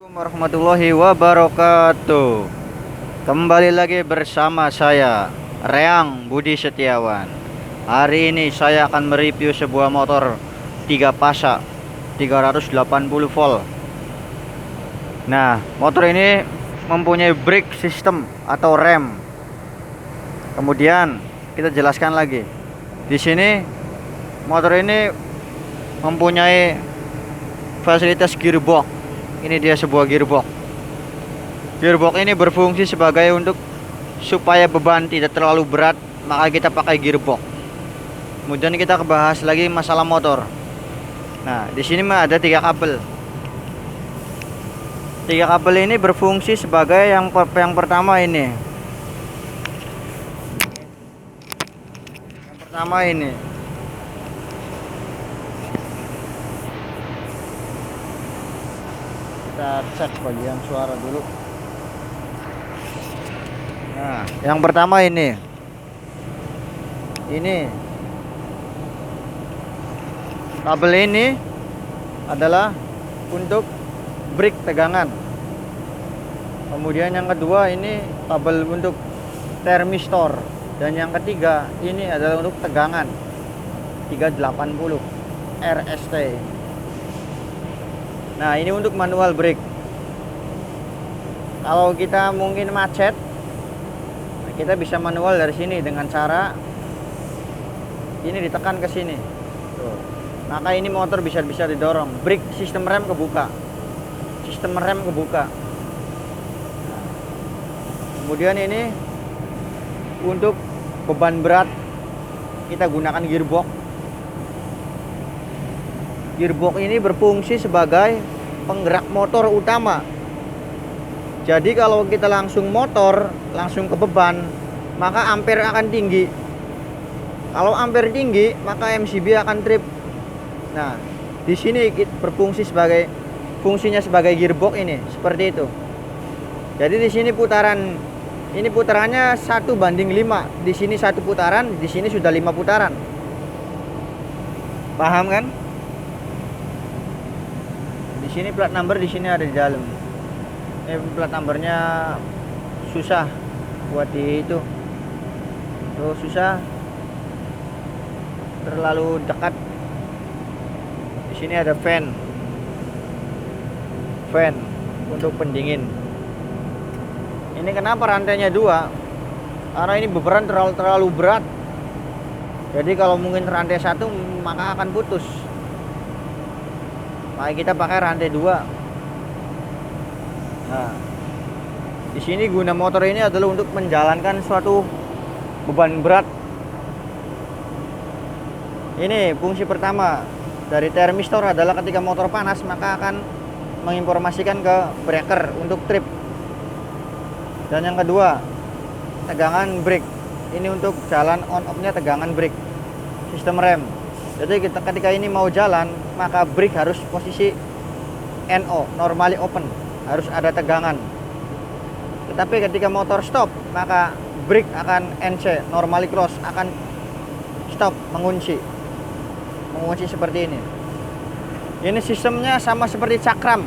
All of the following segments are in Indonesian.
Warahmatullahi wabarakatuh. Kembali lagi bersama saya Reang Budi Setiawan. Hari ini saya akan mereview sebuah motor 3 pasa 380 volt. Nah, motor ini mempunyai brake system atau rem. Kemudian kita jelaskan lagi. Di sini motor ini mempunyai fasilitas gearbox. Ini dia sebuah gearbox. Gearbox ini berfungsi sebagai untuk supaya beban tidak terlalu berat, maka kita pakai gearbox. Kemudian kita bahas lagi masalah motor. Nah, di sini ada 3 kabel. 3 kabel ini berfungsi sebagai yang pertama ini. Yang pertama ini. Kita cek bagian suara dulu. Nah, yang pertama ini kabel ini adalah untuk brake tegangan. Kemudian yang kedua ini kabel untuk termistor, dan yang ketiga ini adalah untuk tegangan 380 RST. Nah, ini untuk manual brake. Kalau kita mungkin macet, kita bisa manual dari sini dengan cara ini ditekan ke sini. Tuh. Maka ini motor bisa didorong. Brake sistem rem kebuka. Sistem rem kebuka. Kemudian ini untuk beban berat kita gunakan gearbox. Gearbox ini berfungsi sebagai penggerak motor utama. Jadi kalau kita langsung motor, langsung ke beban, maka ampere akan tinggi. Kalau ampere tinggi, maka MCB akan trip. Nah, di sini fungsinya sebagai gearbox ini, seperti itu. Jadi di sini putarannya 1:5. Di sini 1 putaran, di sini sudah 5 putaran. Paham kan? Di sini plat number di sini ada di dalam. Ini plat numbernya susah buat di itu. Tuh susah. Terlalu dekat. Di sini ada fan untuk pendingin. Ini kenapa rantainya 2? Karena ini beban terlalu berat. Jadi kalau mungkin rantai 1 maka akan putus. Maka kita pakai rantai 2. Nah, di sini guna motor ini adalah untuk menjalankan suatu beban berat. Ini fungsi pertama dari termistor adalah ketika motor panas maka akan menginformasikan ke breaker untuk trip. Dan yang kedua, tegangan brake. Ini untuk jalan on off-nya tegangan brake. Sistem rem. Jadi ketika ini mau jalan, maka brake harus posisi NO, normally open, harus ada tegangan. Tetapi ketika motor stop, maka brake akan NC, normally close, akan stop, mengunci seperti ini. Ini sistemnya sama seperti cakram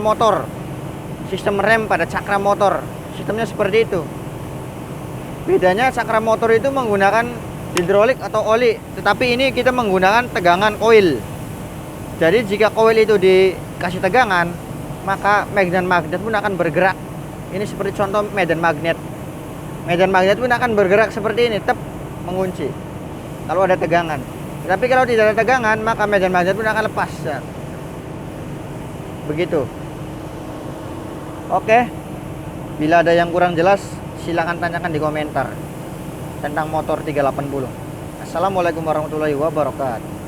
motor. Sistem rem pada cakram motor, sistemnya seperti itu. Bedanya cakram motor itu menggunakan hidrolik atau oli, tetapi ini kita menggunakan tegangan coil. Jadi jika coil itu dikasih tegangan, maka medan magnet pun akan bergerak. Ini seperti contoh medan magnet pun akan bergerak seperti ini, mengunci kalau ada tegangan. Tapi kalau tidak ada tegangan, maka medan magnet pun akan lepas. Begitu. Oke, bila ada yang kurang jelas silakan tanyakan di komentar tentang motor 380. Assalamualaikum warahmatullahi wabarakatuh.